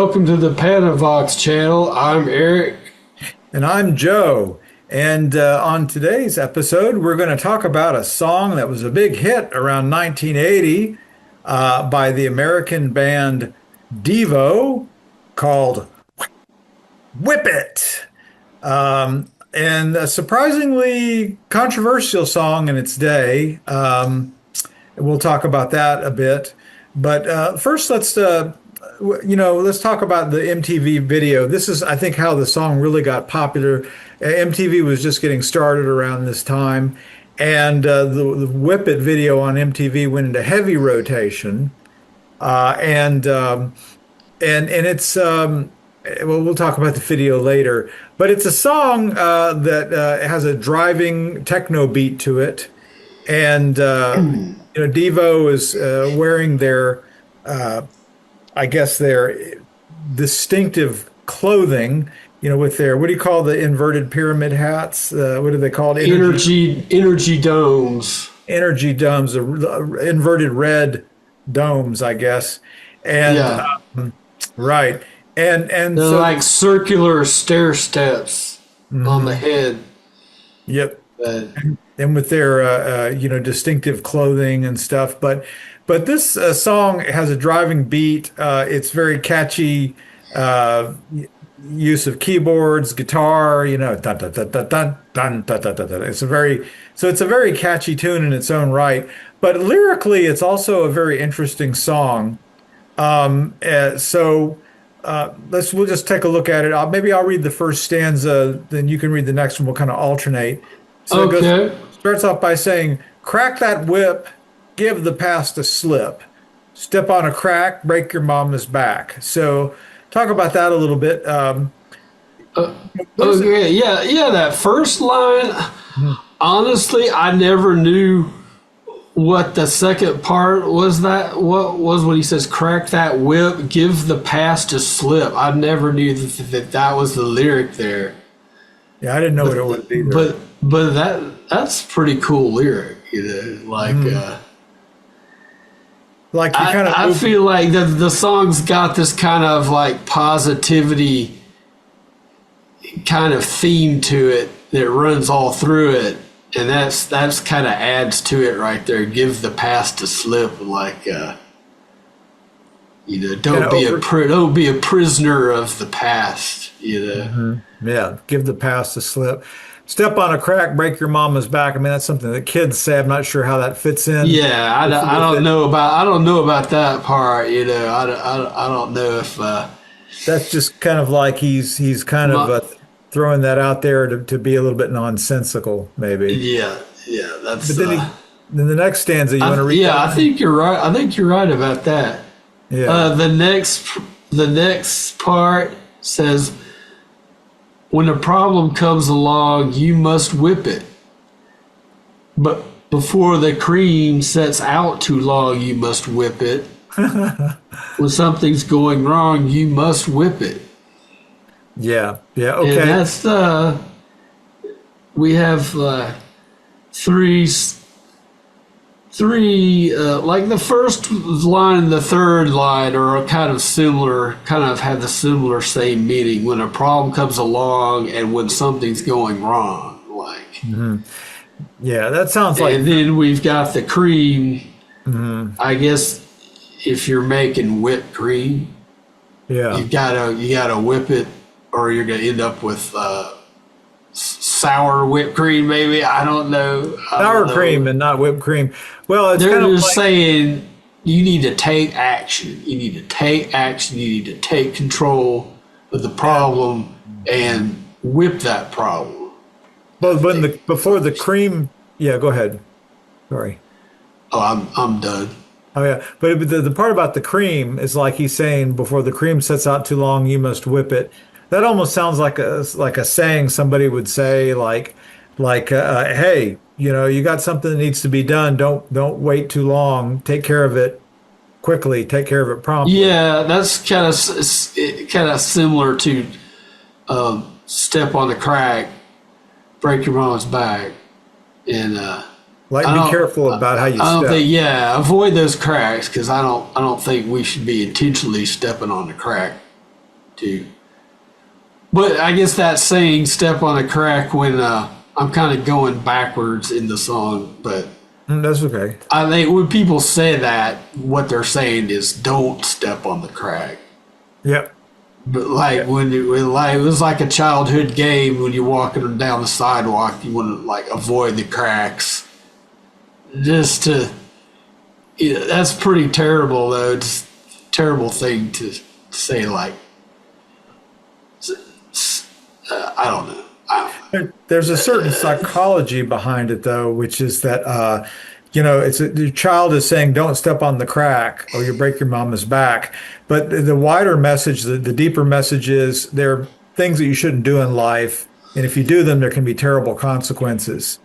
Welcome to the Panavox channel. I'm Eric. And I'm Joe. And on today's episode, we're going to talk about a song that was a big hit around 1980 by the American band Devo called Whip It. And a surprisingly controversial song in its day. We'll talk about that a bit. But first, let's talk about the MTV video. This is, I think, how the song really got popular. MTV was just getting started around this time, and the Whip It video on MTV went into heavy rotation. And it's we'll talk about the video later. But it's a song that has a driving techno beat to it, and Devo is wearing their I guess their distinctive clothing, with their, what do you call the inverted pyramid hats? What are they called? Energy domes. Energy domes, inverted red domes, I guess. And Yeah. Right. And They're so, like circular stair steps on the head. yep. Uh, And with their distinctive clothing and stuff, but this song has a driving beat. It's very catchy, use of keyboards, guitar, dun, dun, dun, dun, dun, dun, dun, dun, dun, dun. It's a very catchy tune in its own right, but lyrically it's also a very interesting song. We'll just take a look at it. Maybe I'll read the first stanza, then you can read the next one. We'll kind of alternate. So okay. Starts off by saying, "Crack that whip, give the past a slip. Step on a crack, break your mama's back." So talk about that a little bit. Okay. Yeah. That first line, honestly, I never knew what the second part was. What was when he says, "Crack that whip, give the past a slip." I never knew that was the lyric there. Yeah, I didn't know what it would be there. But that's pretty cool lyric, like. Like you kind of, I feel like the song's got this kind of like positivity kind of theme to it that runs all through it, and that's kind of adds to it right there. Give the past a slip, like don't be a prisoner of the past. Yeah, give the past a slip. Step on a crack, break your mama's back. I mean, that's something that kids say. I'm not sure how that fits in. Yeah, I don't know about that part. I don't know if that's just kind of like he's kind of throwing that out there to be a little bit nonsensical, maybe. Yeah, that's. But then the next stanza, you want to read? Yeah, that? I think you're right. I think you're right about that. Yeah. The next part says, "When a problem comes along, you must whip it. But before the cream sets out too long, you must whip it. When something's going wrong, you must whip it." Yeah. Okay. And that's we have three like the first line and the third line are kind of similar, kind of have the similar same meaning. When a problem comes along and when something's going wrong, like. Yeah, that sounds like. And then we've got the cream. I guess if you're making whipped cream, Yeah. you gotta whip it, or you're gonna end up with sour whipped cream. Maybe, I don't know. Sour cream and not whipped cream. Well, it's They're kind of just like, saying you need to take action. You need to take action. You need to take control of the problem and whip that problem. but before the cream. Yeah, go ahead. Sorry. Oh, I'm done. Oh yeah, but the part about the cream is like he's saying, before the cream sets out too long, you must whip it. That almost sounds like a saying somebody would say, like hey, you got something that needs to be done. Don't wait too long. Take care of it quickly. Take care of it promptly. Yeah, that's kind of similar to step on the crack, break your mama's back, and Like, be careful about how you step. I don't think, avoid those cracks, because I don't think we should be intentionally stepping on the crack. too. But I guess that saying "step on a crack" when I'm kind of going backwards in the song, but That's okay. I think when people say that, what they're saying is "don't step on the crack." Yep. But like when it was like a childhood game when you're walking down the sidewalk, you want to like avoid the cracks. Just to, that's pretty terrible though. It's a terrible thing to say. Like, I don't know. There's a certain psychology behind it, though, which is that your child is saying, "Don't step on the crack, or you break your mama's back." But the wider message, the deeper message is there are things that you shouldn't do in life, and if you do them, there can be terrible consequences.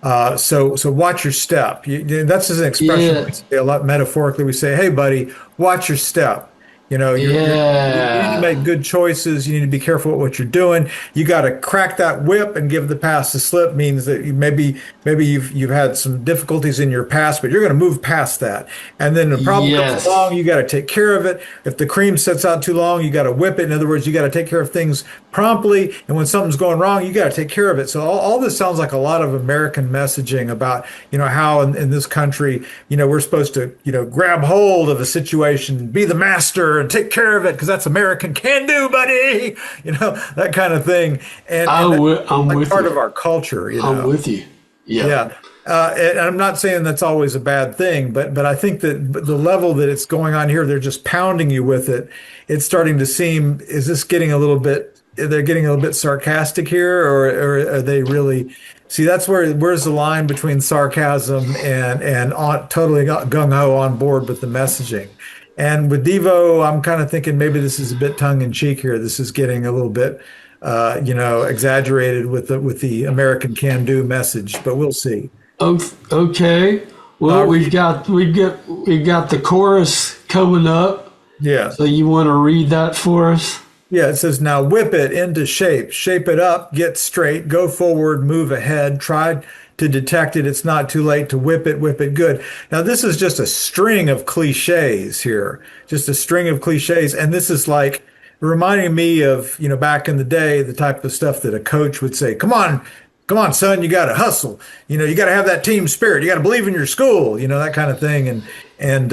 So watch your step. That's just an expression Yeah. we say a lot metaphorically. We say, "Hey, buddy, watch your step." You need to make good choices. You need to be careful with what you're doing. You got to crack that whip and give the past a slip. Means that maybe you've had some difficulties in your past, but you're going to move past that. And then the problem comes along, you got to take care of it. If the cream sits out too long, you got to whip it. In other words, you got to take care of things promptly. And when something's going wrong, you got to take care of it. So all this sounds like a lot of American messaging about how in this country we're supposed to grab hold of a situation, be the master, and take care of it because that's American can do, buddy. That kind of thing. And I'm like with part you. of our culture. I'm with you. Yeah. Yeah. And I'm not saying that's always a bad thing, but I think that the level that it's going on here, they're just pounding you with it. It's starting to seem, is this getting a little bit, they're getting a little bit sarcastic here, or are they really? See, that's where's the line between sarcasm and totally gung ho on board with the messaging. And with Devo, I'm kind of thinking maybe this is a bit tongue in cheek here. This is getting a little bit, exaggerated with the American can do message, but we'll see. Okay. Well, we've got the chorus coming up. Yeah. So you want to read that for us? Yeah, it says, "Now whip it into shape it up, get straight, go forward, move ahead, try to detect it. It's not too late to whip it good." Now, this is just a string of cliches here, just a string of cliches. And this is like reminding me of, back in the day, the type of stuff that a coach would say, come on, son, you got to hustle. You got to have that team spirit. You got to believe in your school, that kind of thing. And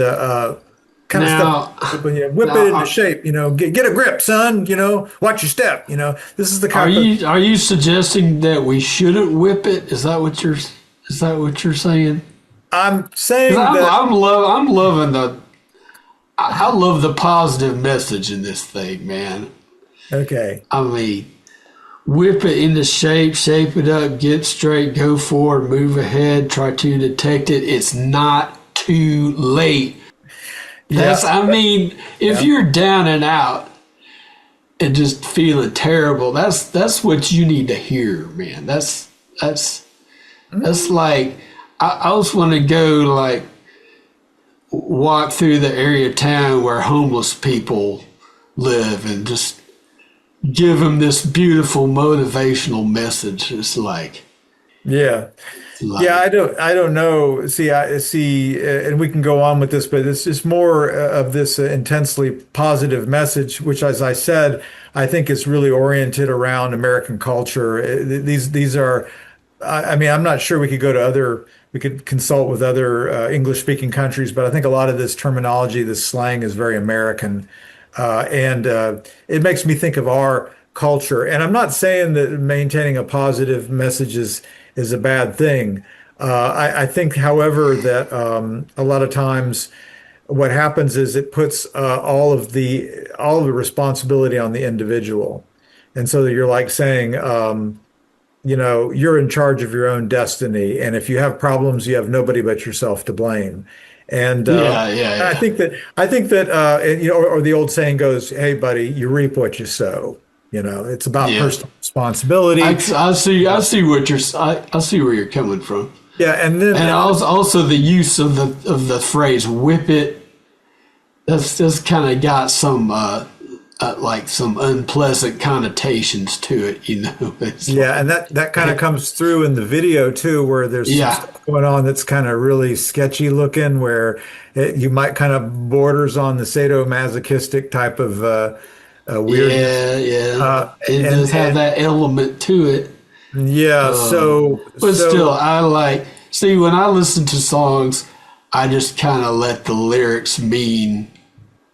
kind of stuff when you whip it into shape, get a grip, son, watch your step, this is the kind of. Are you suggesting that we shouldn't whip it? Is that what you're saying? I'm saying that I'm loving I love the positive message in this thing, man. Okay. I mean, whip it into shape it up, get straight, go forward, move ahead, try to detect it. It's not too late. If you're down and out and just feeling terrible, that's what you need to hear, man. That's like, I just want to go like walk through the area of town where homeless people live and just give them this beautiful motivational message. It's like, I don't know. I see, and we can go on with this, but it's just more of this intensely positive message, which, as I said, I think is really oriented around American culture. These are, I'm not sure we could consult with other English-speaking countries, but I think a lot of this terminology, this slang, is very American, and it makes me think of our culture. And I'm not saying that maintaining a positive message is a bad thing. I think, however, that a lot of times what happens is it puts all of the responsibility on the individual, and so that you're like saying, you're in charge of your own destiny, and if you have problems, you have nobody but yourself to blame. And I think that or the old saying goes, "Hey, buddy, you reap what you sow." It's about personal responsibility. I see where you're coming from. Yeah, and also the use of the phrase "whip it." That's just kind of got some like some unpleasant connotations to it, and that kind of comes through in the video too, where there's some stuff going on that's kind of really sketchy looking, where you might kind of borders on the sadomasochistic type of weirdness. Yeah, yeah. It And does have that element to it. yeah, But still, I like, see, when I listen to songs, I just kind of let the lyrics mean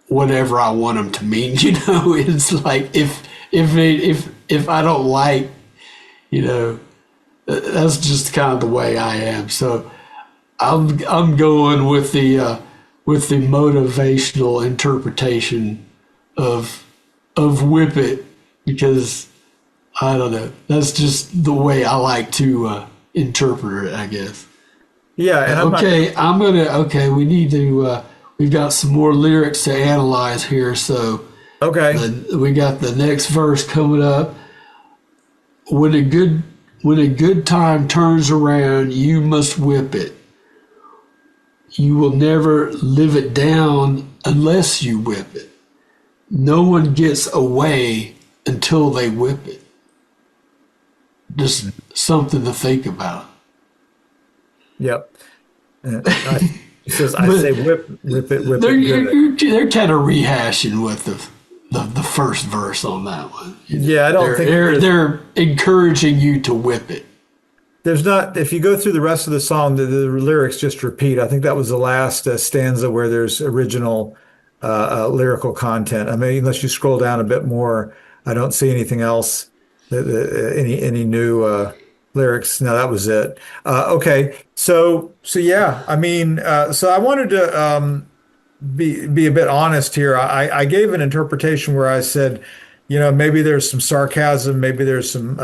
whatever I want them to mean. It's like if I don't like, that's just kind of the way I am. So I'm going with the motivational interpretation of Whip It, because I don't know. That's just the way I like to interpret it, I guess. yeah, and Okay, we need to, we've got some more lyrics to analyze here. So okay. we got the next verse coming up. When a good time turns around, you must whip it. You will never live it down unless you whip it. No one gets away until they whip it. Just something to think about. Yep. It says, I say whip it, whip They're, it, give it. they're kind of rehashing with the first verse on that one. Yeah, I don't think they're encouraging you to whip it. there's not, if you go through the rest of the song, the lyrics just repeat. I think that was the last stanza where there's original lyrical content. I mean, unless you scroll down a bit more, I don't see anything else, any new lyrics. No, that was it. Okay, so yeah, I mean, so I wanted to be a bit honest here. I gave an interpretation where I said, maybe there's some sarcasm, maybe there's some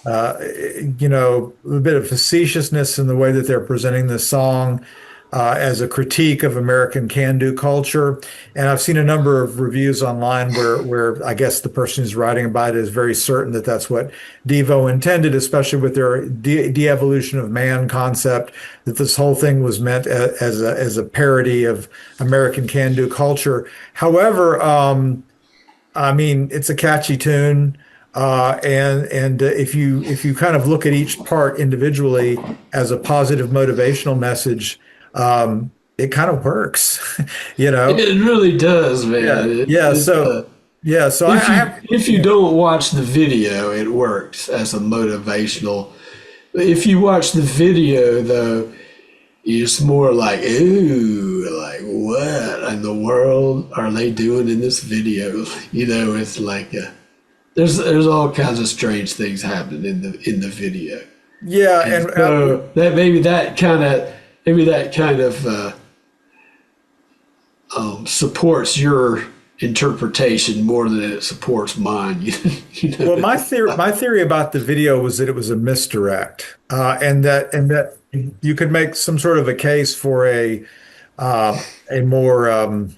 a bit of facetiousness in the way that they're presenting this song as a critique of American can-do culture. And I've seen a number of reviews online where I guess the person who's writing about it is very certain that that's what Devo intended, especially with their de-evolution of man concept, that this whole thing was meant as a parody of American can-do culture. However, I mean, it's a catchy tune. And if you kind of look at each part individually as a positive motivational message, it kind of works, It really does, man. So if you don't watch the video, it works as a motivational. If you watch the video, though, it's more like, ooh, like what in the world are they doing in this video? It's like there's all kinds of strange things happening in the video. Yeah, and so that maybe that kind of supports your interpretation more than it supports mine. Well, my theory about the video was that it was a misdirect, and that you could make some sort of a case for a more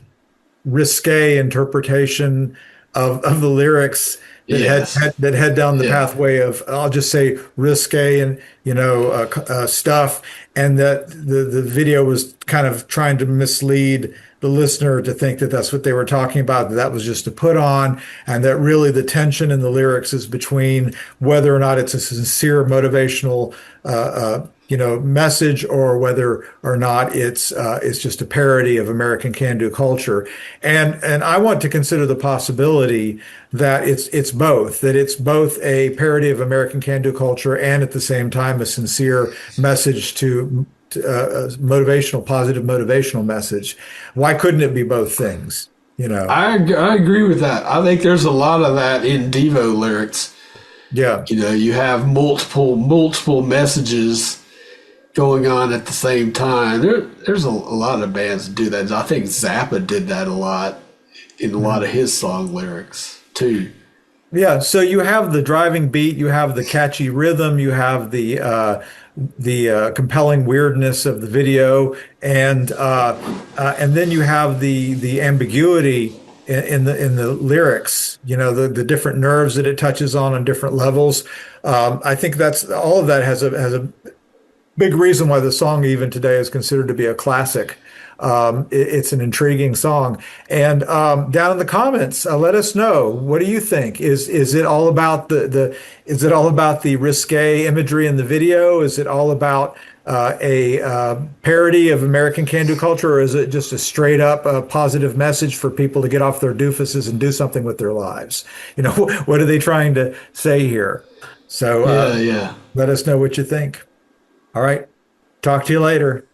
risque interpretation of the lyrics that head down the pathway of, I'll just say, risque and stuff, and that the video was kind of trying to mislead the listener to think that that's what they were talking about, that was just a put on, and that really the tension in the lyrics is between whether or not it's a sincere motivational message, or whether or not it's just a parody of American can-do culture. And I want to consider the possibility that it's both a parody of American can-do culture, and at the same time a sincere message to a positive motivational message. Why couldn't it be both things? I agree with that. I think there's a lot of that in Devo lyrics. Yeah. You have multiple messages going on at the same time. There's a lot of bands that do that. I think Zappa did that a lot in a lot of his song lyrics too. Yeah, so you have the driving beat, you have the catchy rhythm, you have the compelling weirdness of the video, and then you have the ambiguity in the lyrics. The different nerves that it touches on different levels. I think that's all of that has a big reason why the song even today is considered to be a classic. It's an intriguing song. And down in the comments, let us know, what do you think? Is it all about is it all about the risque imagery in the video? Is it all about a parody of American can-do culture, or is it just a straight up positive message for people to get off their doofuses and do something with their lives? You know, what are they trying to say here? So Yeah. let us know what you think. All right. Talk to you later.